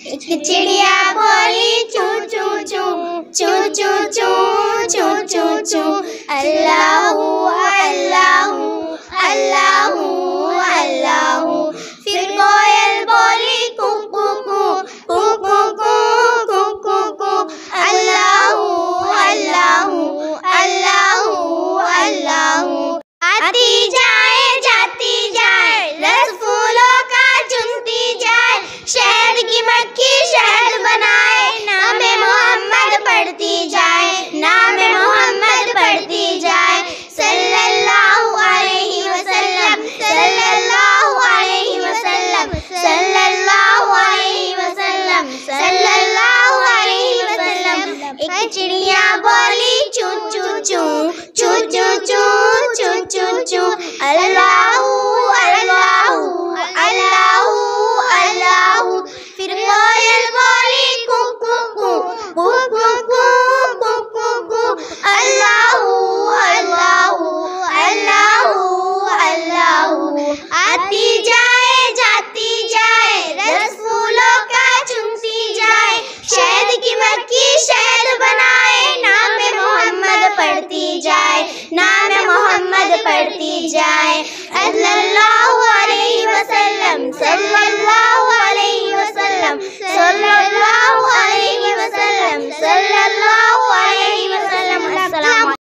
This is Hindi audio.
एक चिड़िया बोली चू चू चू चू चू चू चू चू चू, अल्लाहू अल्लाहू अल्लाहू अल्लाहू। फिर कोयल बोली कू कू कू कू कू कू कू कू कू, अल्लाहू अल्लाहू अल्लाहू अल्लाहू। आती जाए जाती जाए, रस फूलों का चुनती जाए, शहद की मक्खी शहद बनाए, नामे मोहम्मद पढ़ती जाए, नामे मोहम्मद पढ़ती जाए। सल्लल्लाहु अलैहि वसल्लम सल्लल्लाहु अलैहि वसल्लम सल्लल्लाहु अलैहि वसल्लम सल्लल्लाहु अलैहि वसल्लम। एक चिड़िया बोली चू चू चू चू चू चू चू चू चू, अल्लाहू अल्लाहू अल्लाहू अल्लाहू। फिर कोयल बोली कू कू कू कू कू कू कू कू कू, अल्लाहू अल्लाहू अल्लाहू अल्लाहू। आती जाए जाती जाए, रस फूलों का चुनती जाए, शहद की मक्खी शहद बनाए, नामे मोहम्मद पढ़ती जाए, नामे मोहम्मद पढ़ती जाए। अल्लाह